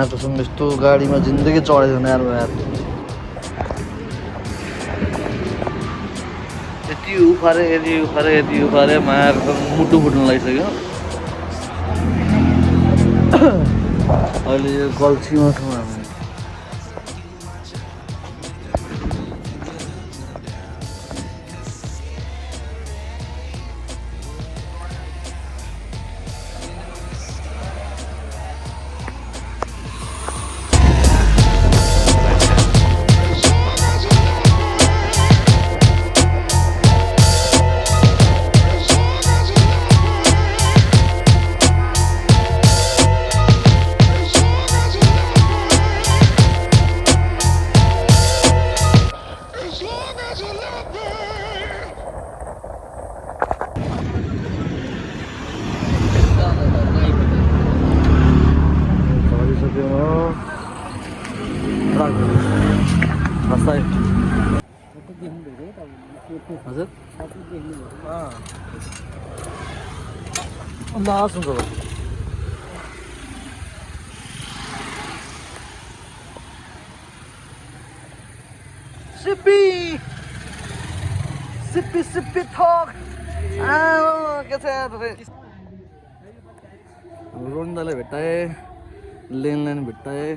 माटोसँग यस्तो गाडीमा जिन्दगी चढेको यार यार यति उफारे माया मुटु फुट्नु लागिसक्यो अहिले यो गल्छीमा छौँ हामी हजुर लास्ट हुन्छ सिप्पी थक के छ रोन्दाले भेट्टाए लेनलाइन भेट्टाए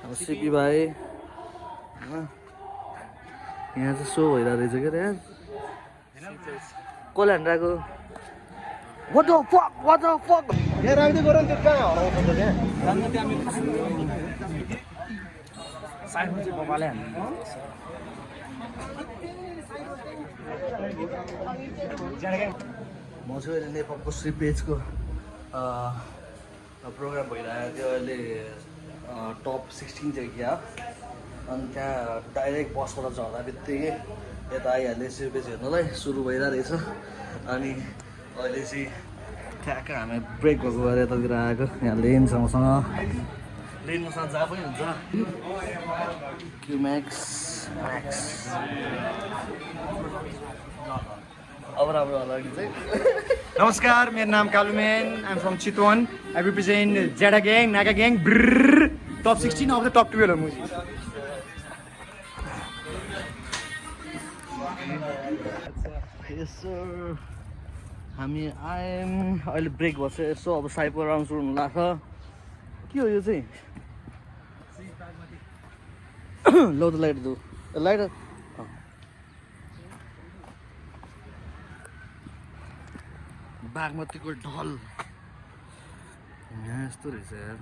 अब सिपी भाइ यहाँ चाहिँ सो भइरहेको रहेछ क्या यार कसले हानिरहेको What the fuck? यहाँ राख्दै गरौँ त्यो कहाँ हराउँछ त त्यहाँ साइडमा चाहिँ बबाले हान्नु म चाहिँ अहिले नेपालको श्री पेजको प्रोग्राम भइरहेको थियो अहिले टप 16 थियो क्या अनि त्यहाँ डाइरेक्ट बसबाट झर्दा बित्तिकै यता आइहाल्यो श्री पेज हेर्नलाई सुरु भइरहेको रहेछ अनि अहिले चाहिँ ठ्याक्क हामी ब्रेक भएको भएर यतातिर आएको यहाँ लेनसँग जहाँ पनि हुन्छ क्युम्याक्स अब राम्रो होला कि चाहिँ नमस्कार मेरो नाम Kalumen I am from Chitwan I represent Jeda gang Naga gang top 16 of the top 12 हो म Yes sir. हामी आयौँ अहिले ब्रेक भएछ यसो अब साइपर राउन्ड सुरु हुनु लाग्छ के हो यो चाहिँ लो त लाइट दो लाइट बागमतीको ढल यहाँ यस्तो रहेछ यार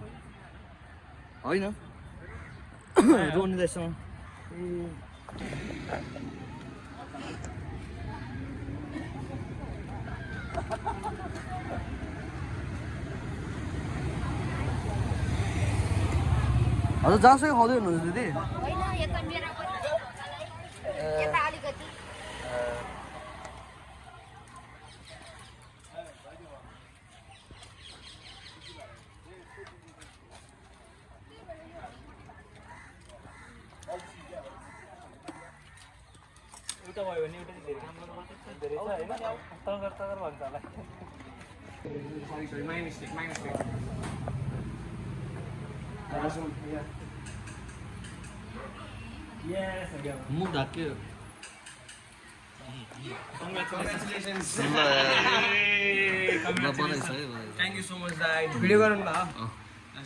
होइन रोनी रहेछ हजुर जहाँसुकै खाँदै हुनुहुन्छ दिदी एउटा भयो भने एउटा धेरै काम गर्नुपर्छ धेरै छ हैन तगर भन्छ होला sorry my mistake Yes, again. मुख ढाक्यो Congratulations. Congratulations. Thank you so much, Dai. Video garनु न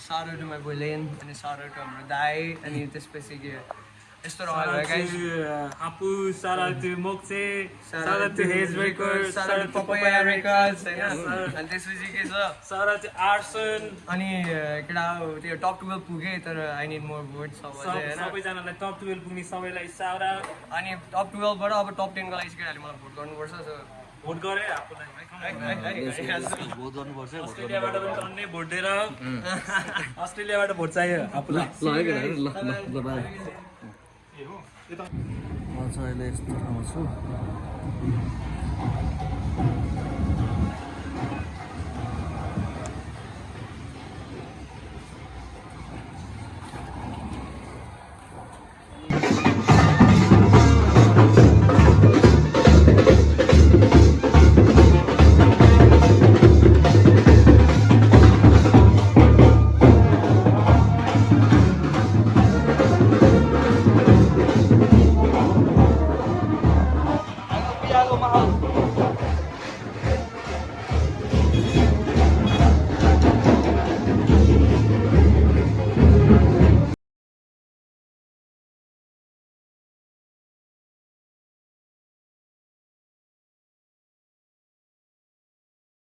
shout out to my boy Len and shout out to हाम्रो दाइ अनि त्यसपछि के यस्तो रह्यो guys Apu, shout out to Mokse, shout out to Haze Records, shout out to Papaya Records हैन अनि त्यसपछि के छ shout out to Arson. अनि केटा त्यो टप 12 पुगे तर आई निड मोर भोट सबैजनालाई टप 12 पुग्ने सबैलाई shout out. अनि टप 12 बाट अब टप 10 को लागि चाहिँ केटाले मलाई भोट गर्नुपर्छ सो भोट गरे आफूलाई भोट गर्नुपर्छ अस्ट्रेलियाबाट पनि टन्नै भोट दिएर अस्ट्रेलियाबाट भोट चाहियो आफूलाई ल है केटाहरू ल बाई म चाहिँ अहिले यस्तो ठाउँमा छु